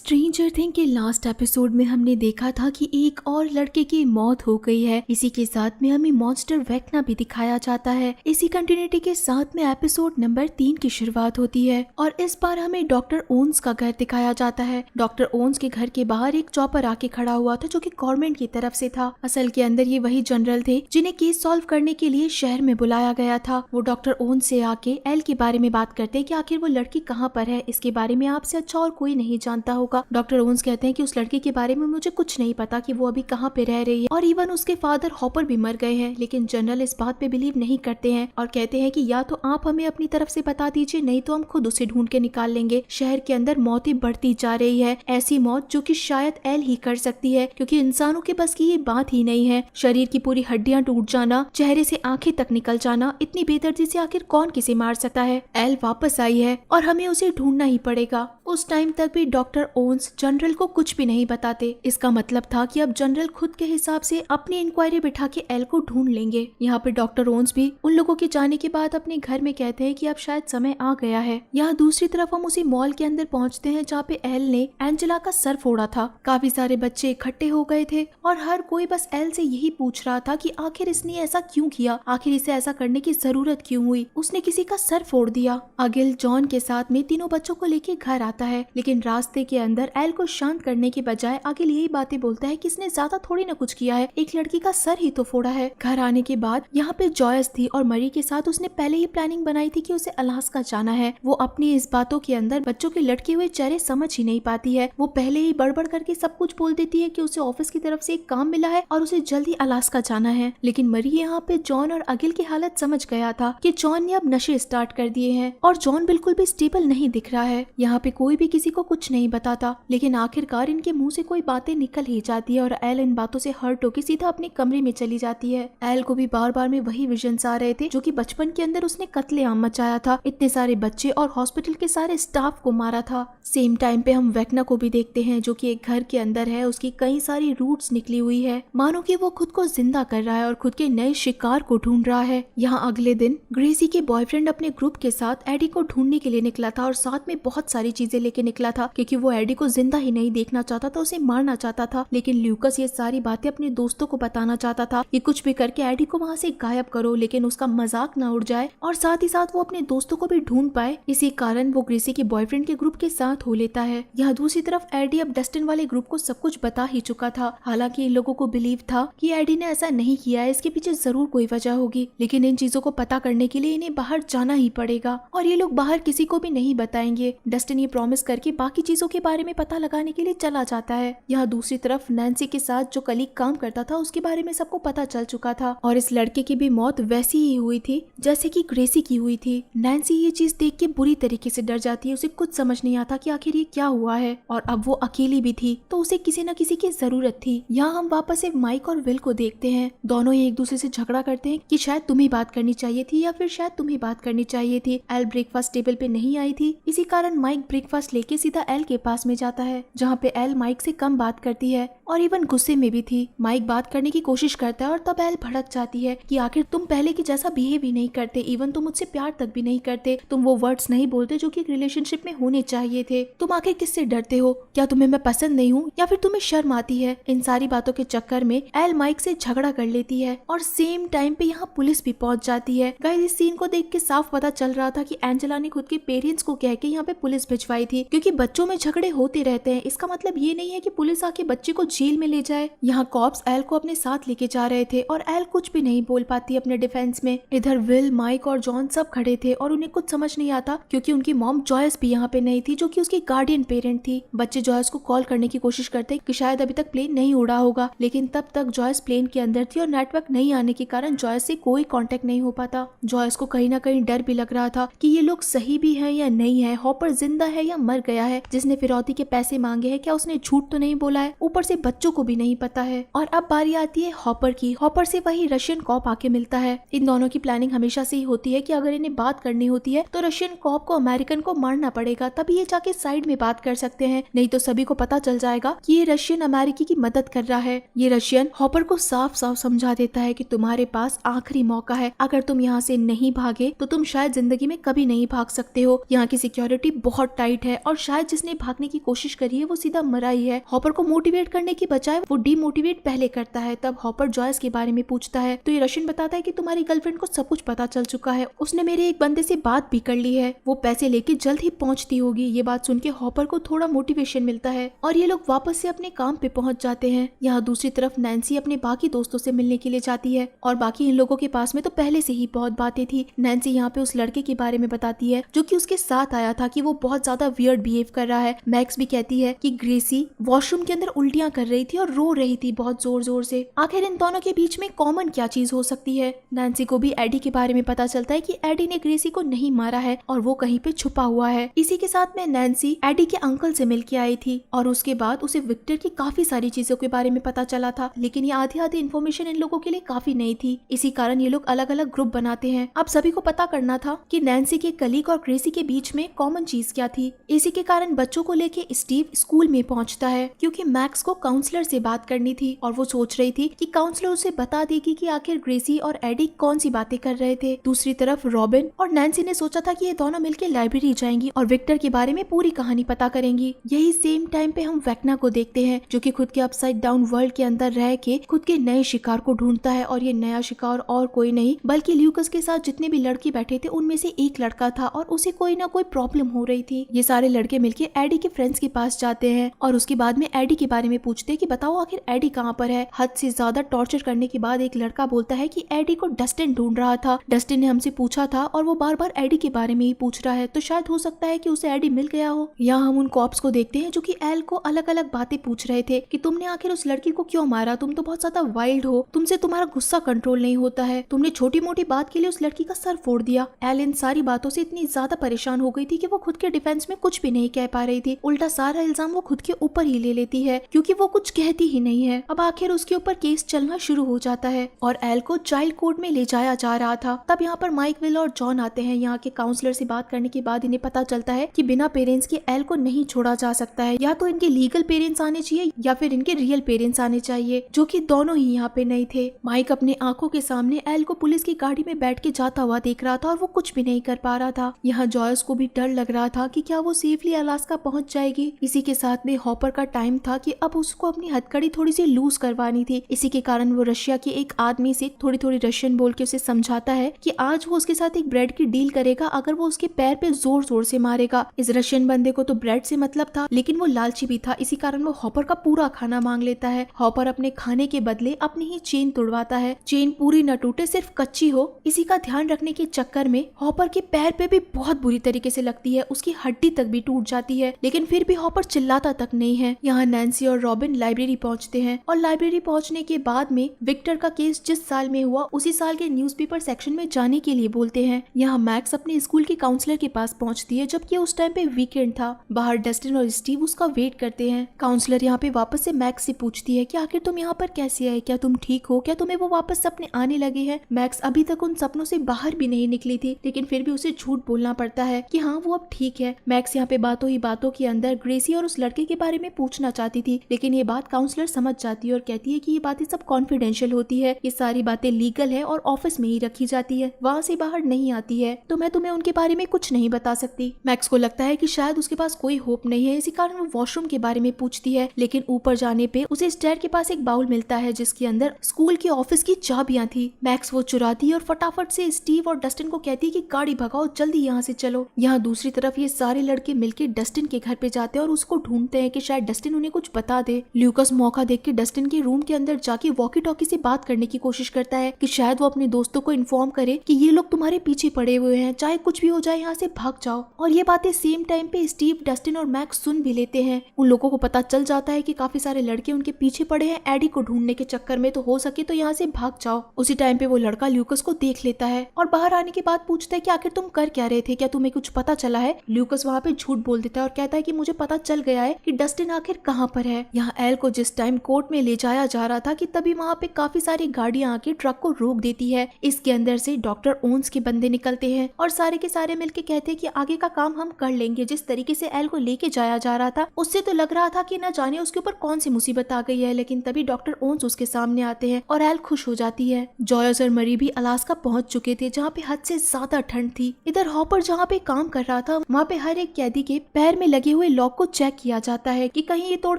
Stranger thing के last episode में हमने देखा था कि एक और लड़के की मौत हो गई है। इसी के साथ में हमें मॉन्स्टर वेक्ना भी दिखाया जाता है। इसी कंटिन्यूटी के साथ में एपिसोड नंबर 3 की शुरुआत होती है और इस बार हमें डॉक्टर ओन्स का घर दिखाया जाता है। डॉक्टर ओन्स के घर के बाहर एक चॉपर आके खड़ा हुआ था जो कि गवर्नमेंट की तरफ से था। असल के अंदर ये वही जनरल थे जिन्हें केस सॉल्व करने के लिए शहर में बुलाया गया था। वो डॉक्टर ओन्स से आके एल के बारे में बात करते कि आखिर वो लड़की कहाँ पर है, इसके बारे में आपसे अच्छा और कोई नहीं जानता होगा। डॉक्टर ओन्स कहते हैं कि उस लड़की के बारे में मुझे कुछ नहीं पता कि वो अभी कहाँ पे रह रही है और इवन उसके फादर हॉपर भी मर गए हैं। लेकिन जनरल इस बात पे बिलीव नहीं करते हैं और कहते हैं कि या तो आप हमें अपनी तरफ से बता दीजिए, नहीं तो हम खुद उसे ढूंढ के निकाल लेंगे। शहर के अंदर मौतें बढ़ती जा रही है, ऐसी मौत जो कि शायद एल ही कर सकती है क्योंकि इंसानों के बस की ये बात ही नहीं है। शरीर की पूरी हड्डियां टूट जाना, चेहरे से आंखें तक निकल जाना, इतनी बेदर्दी से आखिर कौन किसे मार सकता है। एल वापस आई है और हमें उसे ढूंढना ही पड़ेगा। उस टाइम तक भी डॉक्टर ओन्स जनरल को कुछ भी नहीं बताते। इसका मतलब था कि अब जनरल खुद के हिसाब से अपनी इंक्वायरी बिठा के एल को ढूंढ लेंगे। यहाँ पे डॉक्टर ओन्स भी उन लोगों के जाने के बाद अपने घर में कहते हैं कि अब शायद समय आ गया है। यहाँ दूसरी तरफ हम उसी मॉल के अंदर पहुँचते हैं जहाँ पे एल ने एंजेला का सर फोड़ा था। काफी सारे बच्चे इकट्ठे हो गए थे और हर कोई बस एल से यही पूछ रहा था कि आखिर इसने ऐसा क्यों किया, आखिर इसे ऐसा करने की जरूरत क्यों हुई, उसने किसी का सर फोड़ दिया। अगिल जॉन के साथ में तीनों बच्चों को लेके घर आता है, लेकिन रास्ते के अंदर एल को शांत करने के बजाय अगिल यही बातें बोलता है कि इसने ज्यादा थोड़ी ना कुछ किया है, एक लड़की का सर ही तो फोड़ा है। घर आने के बाद यहाँ पे जॉयस थी और मरी के साथ उसने पहले ही प्लानिंग बनाई थी कि उसे अलास्का जाना है। वो अपनी इस बातों के अंदर बच्चों के लटके हुए चेहरे समझ ही नहीं पाती है। वो पहले ही बड़बड़ करके सब कुछ बोल देती है कि उसे ऑफिस की तरफ से एक काम मिला है और उसे जल्दी अलास्का जाना है। लेकिन मरी यहाँ पे जॉन और अगिल की हालत समझ गया था कि जॉन ने अब नशे स्टार्ट कर दिए हैं और जॉन बिल्कुल भी स्टेबल नहीं दिख रहा है। यहाँ पे कोई भी किसी को कुछ नहीं बताता, लेकिन आखिरकार इनके मुंह से कोई बातें निकल ही जाती है और एल इन बातों से हर्ट होकर सीधा अपने कमरे में चली जाती है। एल को भी बार बार में वही विजन्स आ रहे थे जो कि बचपन के अंदर उसने कत्लेआम मचाया था, इतने सारे बच्चे और हॉस्पिटल के सारे स्टाफ को मारा था। सेम टाइम पे हम वेक्ना को भी देखते हैं जो कि एक घर के अंदर है, उसकी कई सारी रूट्स निकली हुई है, मानो कि वो खुद को जिंदा कर रहा है और खुद के नए शिकार को ढूंढ रहा है। यहाँ अगले दिन ग्रेसी के बॉयफ्रेंड अपने ग्रुप के साथ एडी को ढूंढने के लिए निकला था और साथ में बहुत सारी चीजें लेके निकला था क्योंकि वो एडी को जिंदा ही नहीं देखना चाहता था, उसे मारना चाहता था। लेकिन ल्यूकस ये सारी बातें अपने दोस्तों को बताना चाहता था कि कुछ भी करके एडी को वहाँ से गायब करो, लेकिन उसका मजाक ना उड़ जाए और साथ ही साथ वो अपने दोस्तों को भी ढूंढ पाए। इसी कारण वो ग्रेसी के बॉयफ्रेंड के ग्रुप के साथ हो लेता है। यहाँ दूसरी तरफ एडी अब डस्टिन वाले ग्रुप को सब कुछ बता ही चुका था। हालांकि इन लोगों को बिलीव था कि एडी ने ऐसा नहीं किया है, इसके पीछे जरूर कोई वजह होगी, लेकिन इन चीजों को पता करने के लिए इन्हें बाहर जाना ही पड़ेगा और ये लोग बाहर किसी को भी नहीं बताएंगे। डस्टिन ये प्रॉमिस करके बाकी चीजों के बारे में पता लगाने के लिए चला जाता है। यहाँ दूसरी तरफ नैन्सी के साथ जो कलीग काम करता था उसके बारे में सबको पता चल चुका था और इस लड़के की भी मौत वैसी ही हुई थी जैसे कि ग्रेसी की हुई थी। नैन्सी ये चीज देख के बुरी तरीके से डर जाती है, उसे कुछ समझ नहीं आता कि आखिर ये क्या हुआ है और अब वो अकेली भी थी तो उसे किसी न किसी की जरूरत थी। यहाँ हम वापस एक माइक और विल को देखते हैं, दोनों ही एक दूसरे से झगड़ा करते हैं कि शायद तुम्हें बात करनी चाहिए थी या फिर शायद तुम्हें बात करनी चाहिए थी। एल ब्रेकफास्ट टेबल पे नहीं आई थी, इसी कारण माइक ब्रेकफास्ट लेके सीधा एल के पास में जाता है जहाँ पे एल माइक से कम बात करती है और इवन गुस्से में भी थी। माइक बात करने की कोशिश करता है और तब एल भड़क जाती है कि आखिर तुम पहले की जैसा बिहेव ही नहीं करते, इवन तुम मुझसे प्यार तक भी नहीं करते, तुम वो वर्ड्स नहीं बोलते जो कि एक रिलेशनशिप में होने चाहिए थे, तुम आखिर किससे डरते हो, क्या तुम्हें मैं पसंद नहीं हूँ या फिर तुम्हें शर्म आती है। इन सारी बातों के चक्कर में एल माइक से झगड़ा कर लेती है और सेम टाइम पे यहाँ पुलिस भी पहुंच जाती है। गाइस इस सीन को देख के साफ पता चल रहा था कि एंजेला ने खुद के पेरेंट्स को कह के यहाँ पे पुलिस भिजवाई थी क्योंकि बच्चों में झगड़े होते रहते हैं। इसका मतलब ये नहीं है कि पुलिस आके बच्चे को जेल में ले जाए। यहाँ कॉप्स एल को अपने साथ लेके जा रहे थे और एल कुछ भी नहीं बोल पाती अपने डिफेंस में। इधर विल, माइक और जॉन सब खड़े थे और उन्हें कुछ समझ नहीं आता क्योंकि उनकी मॉम जॉयस भी यहाँ पे नहीं थी जो कि उसकी गार्डियन पेरेंट थी। बच्चे जॉयस को कॉल करने की कोशिश करते कि शायद अभी तक प्लेन नहीं उड़ा होगा, लेकिन तब तक जॉयस प्लेन के अंदर थी और नेटवर्क नहीं आने के कारण जॉयस से कोई कांटेक्ट नहीं हो पाता। जॉयस को कहीं ना कहीं डर भी लग रहा था कि ये लोग सही भी हैं या नहीं है, हॉपर जिंदा है या मर गया है, जिसने फिरौती के पैसे मांगे हैं क्या उसने झूठ तो नहीं बोला है, ऊपर से बच्चों को भी नहीं पता है। और अब बारी आती है हॉपर की। हॉपर से वही रशियन कॉप आके मिलता है। इन दोनों की प्लानिंग हमेशा से ही होती है कि अगर इन्हें बात करनी होती है तो रशियन कॉप को अमेरिकन को मारना पड़ेगा, तभी ये जाके साइड में बात कर सकते हैं, नहीं तो सभी को पता चल जाएगा कि ये रशियन अमेरिकी की मदद कर रहा है। ये रशियन हॉपर को साफ साफ समझा देता है कि तुम्हारे पास आखिरी मौका है, अगर तुम यहाँ से नहीं भागे तो तुम शायद जिंदगी में कभी नहीं भाग सकते हो। यहाँ की सिक्योरिटी बहुत टाइट है और शायद जिसने भागने की कोशिश करी है वो सीधा मरा ही है। हॉपर को मोटिवेट करने की बजाय वो डीमोटिवेट पहले करता है। तब हॉपर जॉयस के बारे में पूछता है तो ये रशियन बताता है कि तुम्हारी गर्लफ्रेंड को सब कुछ पता चल चुका है, उसने मेरे एक बंदे से बात भी कर ली है, वो पैसे लेके जल्द ही पहुंचती होगी। ये बात सुन के हॉपर को थोड़ा मोटिवेशन मिलता है और ये लोग वापस से अपने काम पे पहुंच जाते हैं। यहाँ दूसरी तरफ नैन्सी अपने बाकी दोस्तों से मिलने के लिए जाती है और बाकी इन लोगों के पास में तो पहले से ही बहुत बातें थी। नैन्सी यहाँ पे उस लड़के के बारे में बताती है जो कि उसके साथ आया था कि वो बहुत ज्यादा वियर्ड बिहेव कर रहा है। मैक्स भी कहती है कि ग्रेसी वॉशरूम के अंदर उल्टियां कर रही थी और रो रही थी बहुत जोर जोर से। आखिर इन दोनों के बीच में कॉमन क्या चीज हो सकती है। नैन्सी को भी एडी के बारे में पता चलता है कि एडी ने ग्रेसी को नहीं मारा है और वो कहीं पे छुपा हुआ है। इसी के साथ में नैन्सी एडी के अंकल से मिलके आई थी और उसके बाद उसे विक्टर की काफी सारी चीजों के बारे में पता चला था, लेकिन ये आधी आधी इन्फॉर्मेशन इन लोगों के लिए काफी नई थी। इसी कारण ये लोग अलग अलग ग्रुप बनाते हैं। अब सभी को पता करना था कि नैन्सी के कलीग और ग्रेसी के बीच में कॉमन चीज क्या थी। इसी के कारण बच्चों को लेके स्टीव स्कूल में पहुंचता है क्योंकि मैक्स को काउंसलर से बात करनी थी और वो सोच रही थी कि काउंसलर उसे बता देगी कि आखिर ग्रेसी और एडी कौन सी बातें कर रहे थे। दूसरी तरफ रॉबिन और नैन्सी ने सोचा था कि ये दोनों मिलकर लाइब्रेरी जाएंगी और विक्टर के बारे में पूरी कहानी पता करेंगी। यही सेम टाइम पे हम वेक्ना को देखते हैं जो कि खुद के अपसाइड डाउन वर्ल्ड के अंदर रह के खुद के नए शिकार को ढूंढता है और ये नया शिकार और कोई नहीं बल्कि ल्यूकस के साथ जितने भी लड़के बैठे थे उनमें से एक लड़का था और उसे कोई ना कोई प्रॉब्लम हो रही थी। ये सारे लड़के मिलके एडी के फ्रेंड्स के पास जाते हैं और उसके बाद में एडी के बारे में पूछते हैं कि बताओ आखिर एडी कहाँ पर है। हद से ज्यादा टॉर्चर करने के बाद एक लड़का बोलता है कि एडी को डस्टिन ढूंढ रहा था, डस्टिन ने हमसे पूछा था और वो बार बार एडी के बारे में ही पूछ रहा है, तो शायद हो सकता है कि उसे एडी मिल गया हो। यहाँ हम उन कॉप्स को देखते हैं जो कि एल को अलग अलग बातें पूछ रहे थे कि तुमने आखिर उस लड़की को क्यों मारा, तुम तो बहुत ज्यादा वाइल्ड हो, तुमसे तुम्हारा गुस्सा कंट्रोल नहीं होता है, तुमने छोटी मोटी बात के लिए उस लड़की का सर फोड़ दिया। एल इन सारी बातों से इतनी ज्यादा परेशान हो गई थी कि वो खुद के डिफेंस में कुछ भी नहीं कह पा रही थी। उल्टा सारा इल्जाम वो खुद के ऊपर ही ले लेती है क्योंकि वो कुछ कहती ही नहीं है। अब आखिर उसके ऊपर केस चलना शुरू हो जाता है और एल को चाइल्ड कोर्ट में ले जाया जा रहा था। तब यहाँ पर माइक, विल और जॉन आते हैं। यहाँ के काउंसलर से बात करने के बाद इन्हें पता चलता है कि बिना पेरेंट्स के एल को नहीं छोड़ा जा सकता है, या तो इनके लीगल पेरेंट्स आने चाहिए या फिर इनके रियल पेरेंट्स आने चाहिए, जो कि दोनों ही यहाँ पे नहीं थे। माइक अपने आंखों के सामने एल को पुलिस की गाड़ी में बैठ के जाता हुआ देख रहा था और वो कुछ भी नहीं कर पा रहा था। यहाँ जॉयस को भी डर लग रहा था कि क्या वो सेफली अलास्का पहुंच जाएगी। इसी के साथ में हॉपर का टाइम था कि अब उसको अपनी हथकड़ी थोड़ी सी लूज करवानी थी। इसी के कारण वो रशिया के एक आदमी से थोड़ी थोड़ी रशियन बोल के उसे समझाता है कि आज वो उसके साथ एक ब्रेड की डील करेगा अगर वो उसके पैर पे जोर जोर से मारेगा। इस रशियन बंदे को तो ब्रेड से मतलब था, लेकिन वो लालची भी था। इसी कारण वो हॉपर का पूरा खाना मांग लेता है। हॉपर अपने खाने के बदले अपनी ही चेन तोड़वाता है। चेन पूरी न टूटे, सिर्फ कच्ची हो, इसी का ध्यान रखने के चक्कर में हॉपर के पैर पे भी बहुत बुरी तरीके से लगती है, उसकी हड्डी तक भी टूट जाती है, लेकिन फिर भी हॉपर चिल्लाता तक नहीं है। यहाँ नैन्सी और रॉबिन लाइब्रेरी पहुंचते हैं और लाइब्रेरी पहुंचने के बाद में विक्टर का केस जिस साल में हुआ उसी साल के न्यूज़पेपर सेक्शन में जाने के लिए बोलते हैं। यहाँ मैक्स अपने स्कूल के काउंसलर के पास पहुंचती है, जबकि उस टाइम पे वीकेंड था। बाहर डस्टिन और स्टीव उसका वेट करते हैं। काउंसलर यहाँ पे वापस से मैक्स से पूछती है कि आखिर तुम यहाँ पर कैसे आए, क्या तुम ठीक हो, क्या तुम्हें वो वापस सपने आने लगे हैं। मैक्स अभी तक उन सपनों से बाहर भी नहीं निकली थी, लेकिन फिर भी उसे झूठ बोलना पड़ता है कि हाँ वो अब ठीक है। मैक्स यहाँ पे बातों ही बातों के अंदर ग्रेसी और उस लड़के के बारे में पूछना चाहती थी, लेकिन ये बात काउंसलर समझ जाती है और कहती है कि ये बातें सब कॉन्फिडेंशियल होती है, ये सारी बातें लीगल है और ऑफिस में ही रखी जाती है, वहाँ से बाहर नहीं आती है, तो मैं तुम्हें उनके बारे में कुछ नहीं बता सकती। मैक्स को लगता है कि शायद उसके पास कोई होप नहीं है, इसी कारण वो वॉशरूम के बारे में पूछती है, लेकिन ऊपर जाने पे उसे स्टेयर के पास एक बाउल मिलता है जिसके अंदर स्कूल के ऑफिस की चाबियां थी। मैक्स वो चुराती है और फटाफट से स्टीव और डस्टिन को कहती है कि गाड़ी भगाओ, जल्दी यहाँ से चलो। यहाँ दूसरी तरफ ये सारे लड़के मिलके डस्टिन के घर पे जाते हैं और उसको ढूंढते हैं कि शायद डस्टिन उन्हें कुछ बता दे। ल्यूकस मौका देख के डस्टिन के रूम के अंदर जाके वॉकी टॉकी से बात करने की कोशिश करता है कि शायद वो अपने दोस्तों को इन्फॉर्म करे कि ये लोग तुम्हारे पीछे पड़े हुए हैं, चाहे कुछ भी हो जाए यहाँ से भाग जाओ। और ये बातें सेम टाइम पे स्टीव, डस्टिन और मैक्स सुन भी लेते हैं। उन लोगों को पता चल जाता है कि काफी सारे लड़के उनके पीछे पड़े हैं एडी को ढूंढने के चक्कर में, तो हो सके तो यहाँ से भाग जाओ। उसी टाइम पे वो लड़का ल्यूकस को देख लेता है और बाहर आने के बाद पूछता है कि आखिर तुम कर क्या रहे थे, क्या तुम्हें कुछ पता चला है। ल्यूकस वहाँ पे झूठ बोल देता है और कहता है कि मुझे पता चल गया है कि डस्टिन आखिर कहाँ पर है। यहाँ एल को जिस टाइम कोर्ट में ले जाया जा रहा था कि तभी वहाँ पे काफी सारी गाड़ियां आके ट्रक को रोक देती है। इसके अंदर से डॉक्टर ओन्स के बंदे निकलते हैं और सारे के सारे मिलके कहते हैं कि आगे का काम हम कर लेंगे। जिस तरीके से एल को लेके जाया जा रहा था उससे तो लग रहा था कि न जाने उसके ऊपर कौन सी मुसीबत आ गई है, लेकिन तभी डॉक्टर ओन्स उसके सामने आते हैं और एल खुश हो जाती है। जॉयस और मरी भी अलास्का पहुंच चुके थे जहाँ पे हद से ज्यादा ठंड थी। इधर हॉपर जहाँ पे काम कर रहा था वहाँ पे हर एक कैदी के पैर में लगे लगे हुए लॉक को चेक किया जाता है कि कहीं ये तोड़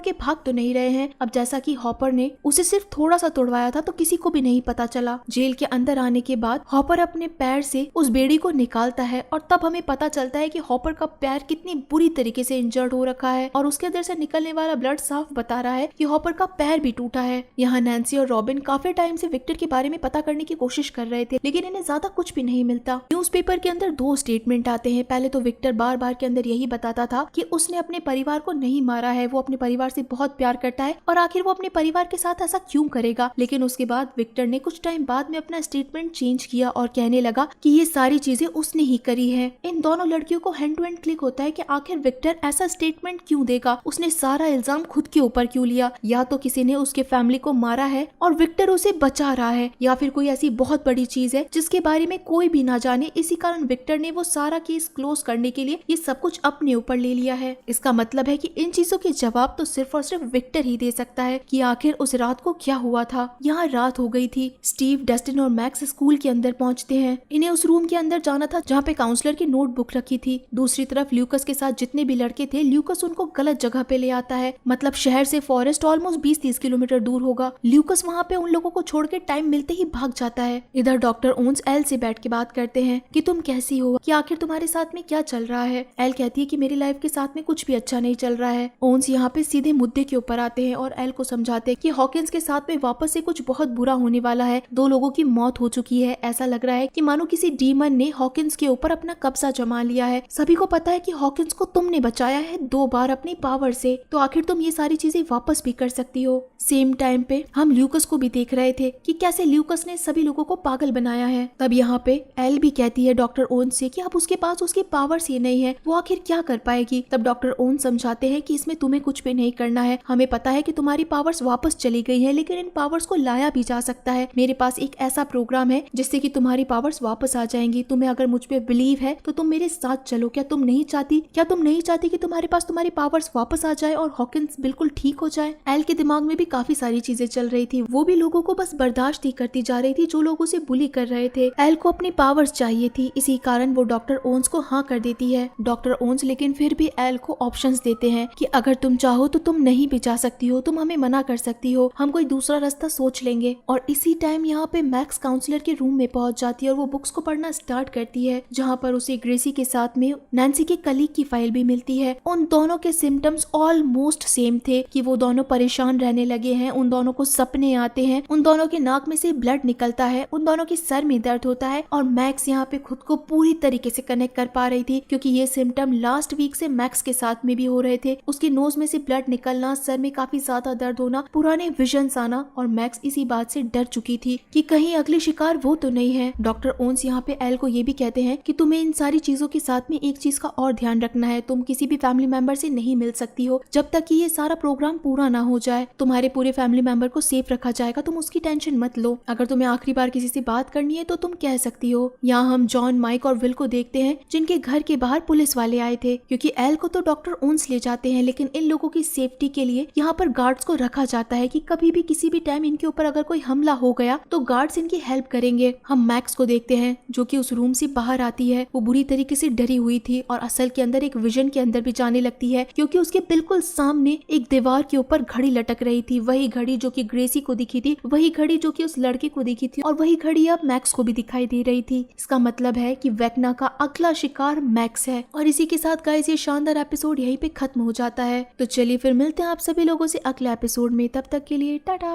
के भाग तो नहीं रहे हैं। अब जैसा कि हॉपर ने उसे सिर्फ थोड़ा सा तोड़वाया था तो किसी को भी नहीं पता चला। जेल के अंदर आने के बाद हॉपर अपने पैर से उस बेड़ी को निकालता है और तब हमें पता चलता है कि हॉपर का पैर कितनी बुरी तरीके से इंजर्ड हो रखा है और उसके अंदर से निकलने वाला ब्लड साफ बता रहा है कि हॉपर का पैर भी टूटा है। यहाँ नैन्सी और रॉबिन काफी टाइम से विक्टर के बारे में पता करने की कोशिश कर रहे थे, लेकिन इन्हें ज्यादा कुछ भी नहीं मिलता। न्यूज़पेपर के अंदर दो स्टेटमेंट आते हैं। पहले तो विक्टर बार बार के अंदर यही बताता था कि उसने अपने परिवार को नहीं मारा है, वो अपने परिवार से बहुत प्यार करता है और आखिर वो अपने परिवार के साथ ऐसा क्यों करेगा। लेकिन उसके बाद विक्टर ने कुछ टाइम बाद में अपना स्टेटमेंट चेंज किया और कहने लगा कि ये सारी चीजें उसने ही करी है। इन दोनों लड़कियों को हैंड टू हैंड क्लिक होता है कि आखिर विक्टर ऐसा स्टेटमेंट क्यों देगा, उसने सारा इल्जाम खुद के ऊपर क्यों लिया। या तो किसी ने उसके फैमिली को मारा है और विक्टर उसे बचा रहा है, या फिर कोई ऐसी बहुत बड़ी चीज है जिसके बारे में कोई भी ना जाने, इसी कारण विक्टर ने वो सारा केस क्लोज करने के लिए ये सब कुछ अपने ऊपर ले लिया है। इसका मतलब है कि इन चीजों के जवाब तो सिर्फ और सिर्फ विक्टर ही दे सकता है कि आखिर उस रात को क्या हुआ था। यहाँ रात हो गई थी। स्टीव, डस्टिन और मैक्स स्कूल के अंदर पहुंचते हैं। इन्हें उस रूम के अंदर जाना था जहाँ पे काउंसलर की नोटबुक रखी थी। दूसरी तरफ ल्यूकस के साथ जितने भी लड़के थे, ल्यूकस उनको गलत जगह पे ले आता है। मतलब शहर से फॉरेस्ट ऑलमोस्ट 20-30 किलोमीटर दूर होगा। ल्यूकस वहाँ पे उन लोगों को छोड़ के टाइम मिलते ही भाग जाता है। इधर डॉक्टर ओन्स एल से बैठ के बात करते हैं कि तुम कैसी हो, कि आखिर तुम्हारे साथ में क्या चल रहा है। एल कहती है कि मेरी लाइफ के साथ में कुछ भी अच्छा नहीं चल रहा है। ओन्स यहाँ पे सीधे मुद्दे के ऊपर आते हैं और एल को समझाते हैं कि हॉकिंस के साथ में वापस से कुछ बहुत बुरा होने वाला है। 2 लोगों की मौत हो चुकी है। ऐसा लग रहा है कि मानो किसी डीमन ने हॉकिंस के ऊपर अपना कब्जा जमा लिया है। सभी को पता है कि हॉकिंस को तुमने बचाया है 2 बार अपनी पावर से, तो आखिर तुम ये सारी चीजें वापस भी कर सकती हो। सेम टाइम पे हम ल्यूकस को भी देख रहे थे कि कैसे ल्यूकस ने सभी लोगों को पागल बनाया है। तब यहाँ पे एल भी कहती है डॉक्टर ओन्स से कि अब उसके पास उसकी पावर्स ही नहीं है, वो आखिर क्या कर पाएगी। तब डॉक्टर ओन्स समझाते हैं कि इसमें तुम्हें कुछ भी नहीं करना है। हमें पता है कि तुम्हारी पावर्स वापस चली गई है, लेकिन इन पावर्स को लाया भी जा सकता है। मेरे पास एक ऐसा प्रोग्राम है जिससे कि तुम्हारी पावर्स वापस आ जाएंगी। तुम्हें अगर मुझ पे बिलीव है तो तुम मेरे साथ चलो। क्या तुम नहीं चाहती कि तुम्हारे पास तुम्हारी पावर्स वापस आ जाए और हॉकिंस बिल्कुल ठीक हो जाए। एल के दिमाग में भी काफी सारी चीजें चल रही थी। वो भी लोगों को बस बर्दाश्त ही करती जा रही थी जो लोग उसे बुली कर रहे थे। एल को अपनी पावर्स चाहिए थी, इसी कारण वो डॉक्टर ओन्स को हाँ कर देती है। डॉक्टर ओन्स लेकिन फिर भी एल को ऑप्शंस देते हैं कि अगर तुम चाहो तो तुम नहीं भी जा सकती हो, तुम हमें मना कर सकती हो, हम कोई दूसरा रास्ता सोच लेंगे। और इसी टाइम यहाँ पे मैक्स काउंसलर के रूम में पहुंच जाती है और वो बुक्स को पढ़ना स्टार्ट करती है, जहाँ पर उसे ग्रेसी के साथ में नैन्सी के कलीग की फाइल भी मिलती है। उन दोनों के सिम्टम्स ऑलमोस्ट सेम थे कि वो दोनों परेशान रहने लगे हैं, उन दोनों को सपने आते हैं, उन दोनों के नाक में से ब्लड निकलता है, उन दोनों के सर में दर्द होता है। और मैक्स यहाँ पे खुद को पूरी तरीके से कनेक्ट कर पा रही थी क्योंकि ये सिम्टम लास्ट वीक से मैक्स के साथ में भी हो रहे थे। उसके नोज में से ब्लड निकलना, सर में काफी ज्यादा दर्द होना, पुराने विजन्स आना, और मैक्स इसी बात से डर चुकी थी कि कहीं अगली शिकार वो तो नहीं है। डॉक्टर ओन्स यहाँ पे एल को ये भी कहते हैं कि तुम्हें इन सारी चीजों के साथ में एक चीज का और ध्यान रखना है, तुम किसी भी फैमिली मेंबर से नहीं मिल सकती हो जब तक कि ये सारा प्रोग्राम पूरा ना हो जाए। तुम्हारे पूरे फैमिली मेंबर को सेफ रखा जाएगा, तुम उसकी टेंशन मत लो। अगर तुम्हें आखिरी बार किसी से बात करनी है तो तुम कह सकती हो। यहाँ हम जॉन, माइक और विल को देखते हैं जिनके घर के बाहर पुलिस वाले आए थे क्योंकि एल को तो डॉक्टर ओन्स ले जाते हैं, लेकिन इन लोगों की सेफ्टी के लिए यहाँ पर गार्ड्स को रखा जाता है कि कभी भी किसी भी टाइम इनके ऊपर अगर कोई हमला हो गया तो गार्ड्स इनकी हेल्प करेंगे। हम मैक्स को देखते हैं जो कि उस रूम से बाहर आती है। वो बुरी तरीके से डरी हुई थी और असल के अंदर एक विजन के अंदर भी जाने लगती है क्योंकि उसके बिल्कुल सामने एक दीवार के ऊपर घड़ी लटक रही थी। वही घड़ी जो कि ग्रेसी को दिखी थी, वही घड़ी जो कि उस लड़के को दिखी थी, और वही घड़ी अब मैक्स को भी दिखाई दे रही थी। इसका मतलब है कि वेक्ना का अगला शिकार मैक्स है। और इसी के साथ गाइस ये शानदार एपिसोड यहीं पे खत्म हो जाता है। तो चलिए फिर मिलते हैं आप सभी लोगों से अगले एपिसोड में। तब तक के लिए टाटा।